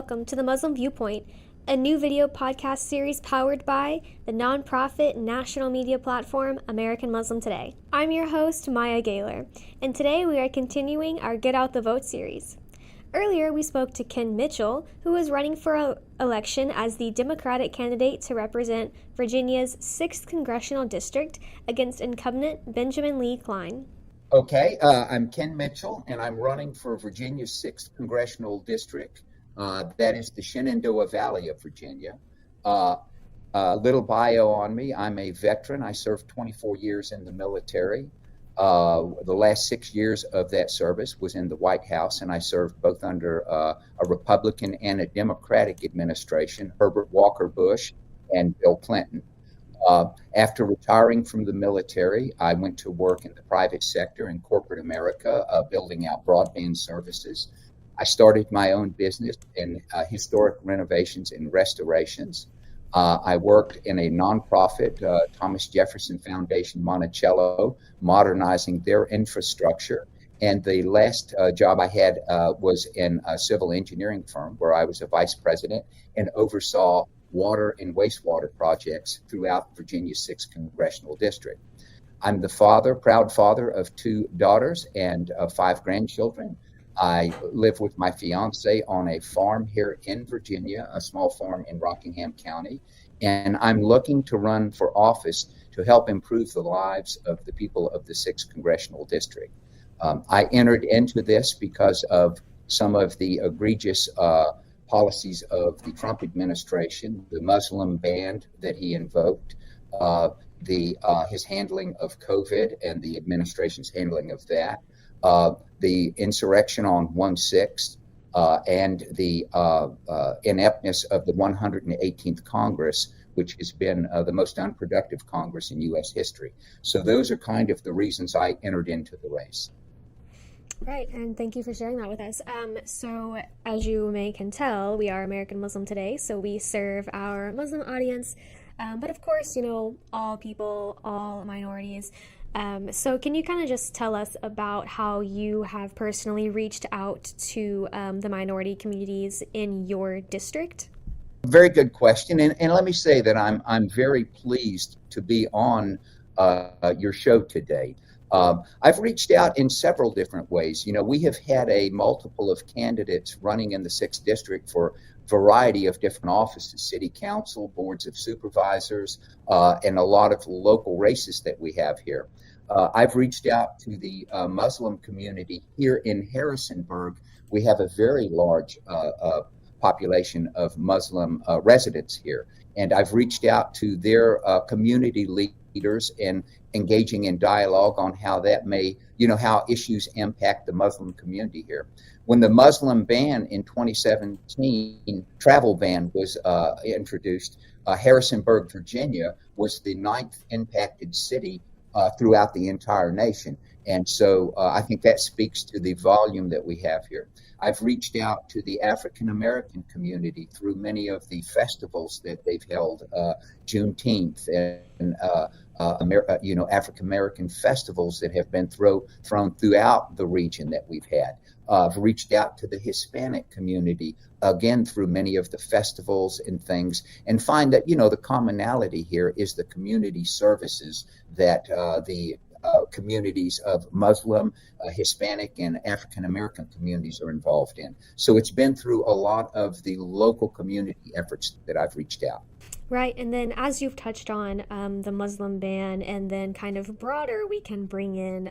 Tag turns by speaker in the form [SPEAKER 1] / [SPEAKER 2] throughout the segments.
[SPEAKER 1] welcome to the Muslim Viewpoint, a new video podcast series powered by the nonprofit national media platform American Muslim Today. I'm your host, Maya Gaylor, and today we are continuing our Get Out the Vote series. Earlier, we spoke to Ken Mitchell, who is running for election as the Democratic candidate to represent Virginia's 6th Congressional District against incumbent Benjamin Lee Klein.
[SPEAKER 2] Okay, I'm Ken Mitchell, and I'm running for Virginia's 6th Congressional District. That is the Shenandoah Valley of Virginia. Little bio on me. I'm a veteran. I served 24 years in the military. The last 6 years of that service was in the White House, and I served both under a Republican and a Democratic administration, Herbert Walker Bush and Bill Clinton. After retiring from the military, I went to work in the private sector in corporate America, building out broadband services. I started my own business in historic renovations and restorations. I worked in a nonprofit, Thomas Jefferson Foundation Monticello, modernizing their infrastructure. And the last job I had was in a civil engineering firm where I was a vice president and oversaw water and wastewater projects throughout Virginia's 6th Congressional District. I'm the proud father of 2 daughters and 5 grandchildren. I live with my fiance on a farm here in Virginia, a small farm in Rockingham County, and I'm looking to run for office to help improve the lives of the people of the 6th Congressional District. I entered into this because of some of the egregious policies of the Trump administration, the Muslim ban that he invoked, his handling of COVID and the administration's handling of that, the insurrection on 1/6, and the ineptness of the 118th Congress, which has been the most unproductive Congress in U.S. history. So those are kind of the reasons I entered into the race.
[SPEAKER 1] Right, and thank you for sharing that with us. So, as you can tell, we are American Muslim Today, so we serve our Muslim audience, but of course, all people, all minorities. So can you kind of just tell us about how you have personally reached out to the minority communities in your district?
[SPEAKER 2] Very good question, and let me say that I'm very pleased to be on your show today. I've reached out in several different ways. We have had a multiple of candidates running in the 6th district for a variety of different offices, city council, boards of supervisors, and a lot of local races that we have here. I've reached out to the Muslim community here in Harrisonburg. We have a very large population of Muslim residents here, and I've reached out to their community leaders and engaging in dialogue on how that may, how issues impact the Muslim community here. When the Muslim ban in 2017, travel ban was introduced, Harrisonburg, Virginia was the 9th impacted city throughout the entire nation. And so I think that speaks to the volume that we have here. I've reached out to the African American community through many of the festivals that they've held, Juneteenth and African American festivals that have been thrown throughout the region that we've had. I've reached out to the Hispanic community, again, through many of the festivals and things, and find that, the commonality here is the community services that the communities of Muslim, Hispanic, and African American communities are involved in. So it's been through a lot of the local community efforts that I've reached out.
[SPEAKER 1] Right, and then as you've touched on the Muslim ban, and then kind of broader, we can bring in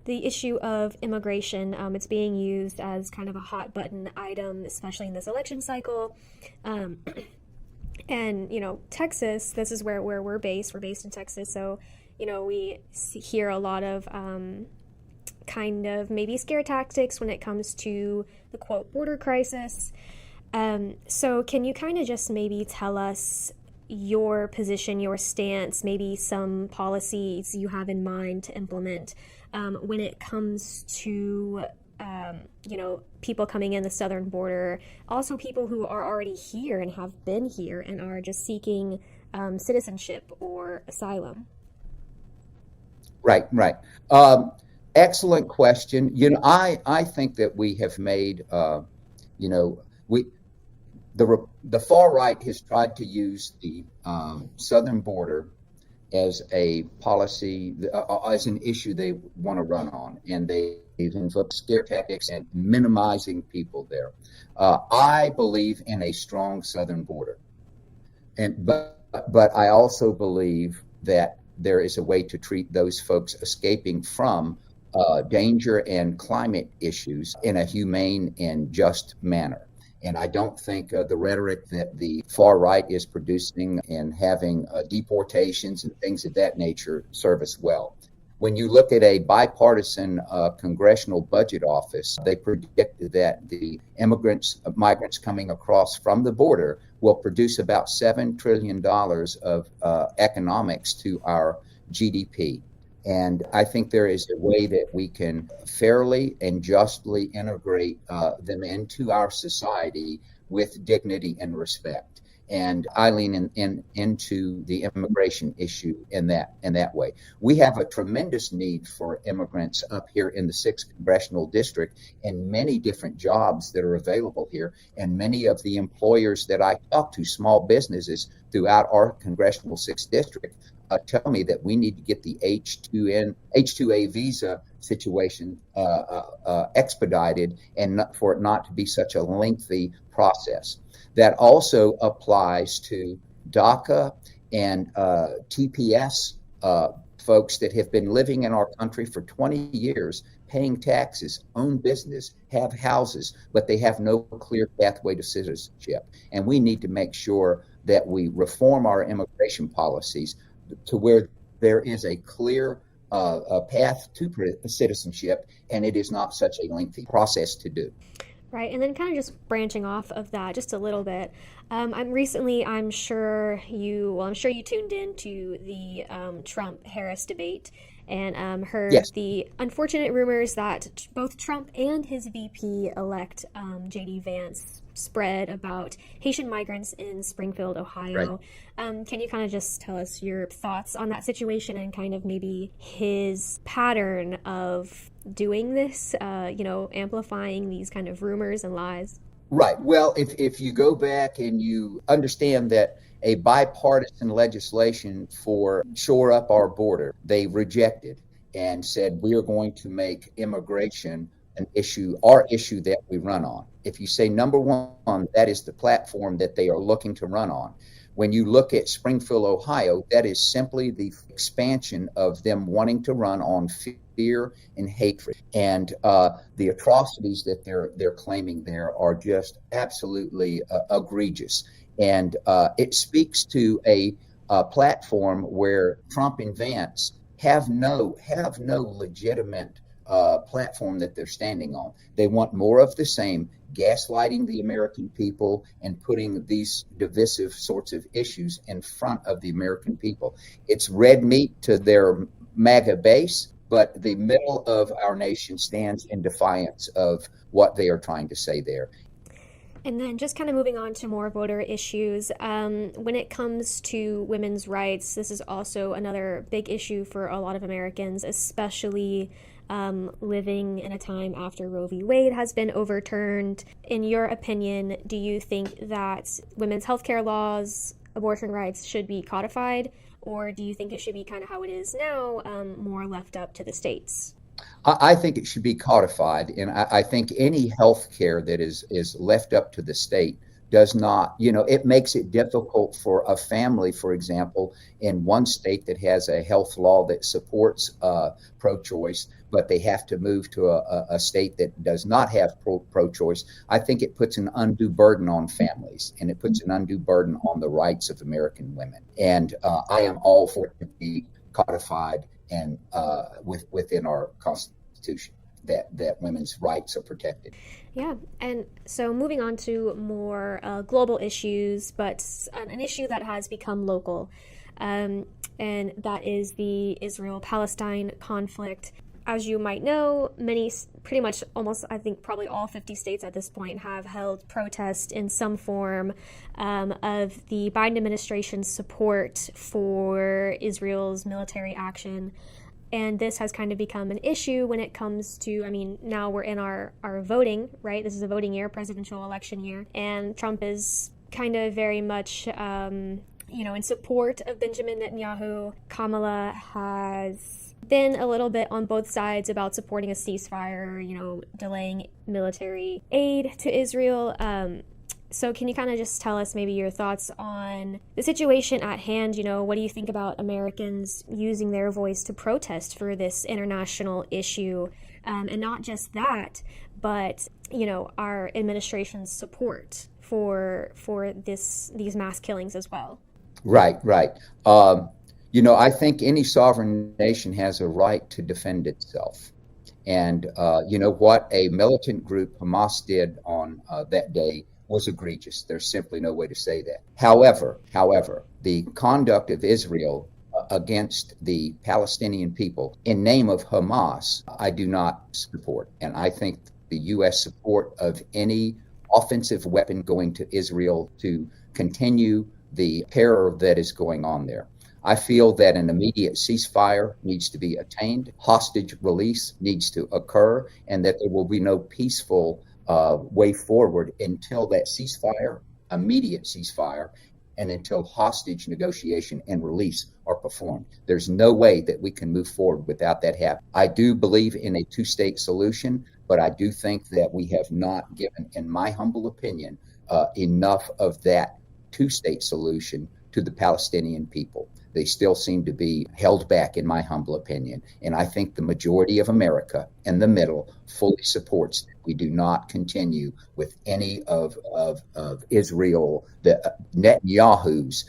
[SPEAKER 1] the issue of immigration. It's being used as kind of a hot button item, especially in this election cycle. And, Texas, this is where we're based. We're based in Texas, so we hear a lot of kind of maybe scare tactics when it comes to the quote border crisis. So can you kind of just maybe tell us your position, your stance, maybe some policies you have in mind to implement when it comes to people coming in the southern border, also people who are already here and have been here and are just seeking citizenship or asylum?
[SPEAKER 2] Right. Excellent question. I think that we have made, the far right has tried to use the southern border as a policy, as an issue they want to run on, and they've invoked scare tactics and minimizing people there. I believe in a strong southern border, but I also believe that there is a way to treat those folks escaping from danger and climate issues in a humane and just manner. And I don't think the rhetoric that the far right is producing and having deportations and things of that nature serve us well. When you look at a bipartisan congressional budget office, they predict that the migrants coming across from the border will produce about $7 trillion of economics to our GDP. And I think there is a way that we can fairly and justly integrate them into our society with dignity and respect. And I lean into the immigration issue in that way. We have a tremendous need for immigrants up here in the 6th Congressional District and many different jobs that are available here. And many of the employers that I talk to, small businesses throughout our Congressional 6th District, tell me that we need to get the H-2A visa situation expedited and for it not to be such a lengthy process. That also applies to DACA and TPS folks that have been living in our country for 20 years, paying taxes, own business, have houses, but they have no clear pathway to citizenship. And we need to make sure that we reform our immigration policies to where there is a clear path to citizenship, and it is not such a lengthy process to do.
[SPEAKER 1] Right, and then kind of just branching off of that just a little bit. I'm sure you tuned into the Trump-Harris debate and heard
[SPEAKER 2] Yes.
[SPEAKER 1] the unfortunate rumors that both Trump and his VP-elect, J.D. Vance, spread about Haitian migrants in Springfield, Ohio. Right. Can you kind of just tell us your thoughts on that situation and kind of maybe his pattern of doing this, amplifying these kind of rumors and lies?
[SPEAKER 2] Right. Well, if you go back and you understand that a bipartisan legislation for shore up our border, they rejected and said, we are going to make immigration an issue, our issue that we run on. If you say number one, that is the platform that they are looking to run on. When you look at Springfield, Ohio, that is simply the expansion of them wanting to run on fear and hatred. And the atrocities that they're claiming there are just absolutely egregious. And it speaks to a platform where Trump and Vance have no legitimate platform that they're standing on. They want more of the same, gaslighting the American people and putting these divisive sorts of issues in front of the American people. It's red meat to their MAGA base, but the middle of our nation stands in defiance of what they are trying to say there.
[SPEAKER 1] And then just kind of moving on to more voter issues, when it comes to women's rights, this is also another big issue for a lot of Americans, especially living in a time after Roe v. Wade has been overturned. In your opinion, do you think that women's healthcare laws, abortion rights should be codified, or do you think it should be kind of how it is now, more left up to the states?
[SPEAKER 2] I think it should be codified, and I think any health care that is left up to the state does not, it makes it difficult for a family, for example, in one state that has a health law that supports pro-choice, but they have to move to a state that does not have pro-choice. I think it puts an undue burden on families, and it puts an undue burden on the rights of American women. And I am all for it to be codified and within our Constitution, that women's rights are protected.
[SPEAKER 1] Yeah, and so moving on to more global issues, but an issue that has become local, and that is the Israel-Palestine conflict. As you might know, pretty much almost, I think probably all 50 states at this point have held protests in some form of the Biden administration's support for Israel's military action. And this has kind of become an issue when it comes to, I mean, now we're in our voting, right? This is a voting year, presidential election year. And Trump is kind of very much, in support of Benjamin Netanyahu. Kamala has been a little bit on both sides about supporting a ceasefire, delaying military aid to Israel. So can you kind of just tell us maybe your thoughts on the situation at hand? What do you think about Americans using their voice to protest for this international issue? And not just that, but, our administration's support for these mass killings as well.
[SPEAKER 2] Right. I think any sovereign nation has a right to defend itself. And what a militant group Hamas did on that day was egregious. There's simply no way to say that. However, the conduct of Israel against the Palestinian people in name of Hamas, I do not support. And I think the U.S. support of any offensive weapon going to Israel to continue the terror that is going on there. I feel that an immediate ceasefire needs to be attained, hostage release needs to occur, and that there will be no peaceful way forward until that immediate ceasefire, and until hostage negotiation and release are performed. There's no way that we can move forward without that happening. I do believe in a two-state solution, but I do think that we have not given, in my humble opinion, enough of that two-state solution to the Palestinian people. They still seem to be held back, in my humble opinion. And I think the majority of America in the middle fully supports that we do not continue with any of Israel, Netanyahu's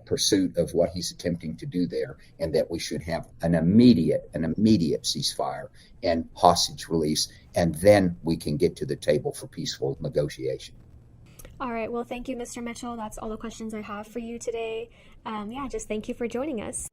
[SPEAKER 2] pursuit of what he's attempting to do there, and that we should have an immediate ceasefire and hostage release, and then we can get to the table for peaceful negotiation.
[SPEAKER 1] All right. Well, thank you, Mr. Mitchell. That's all the questions I have for you today. Just thank you for joining us.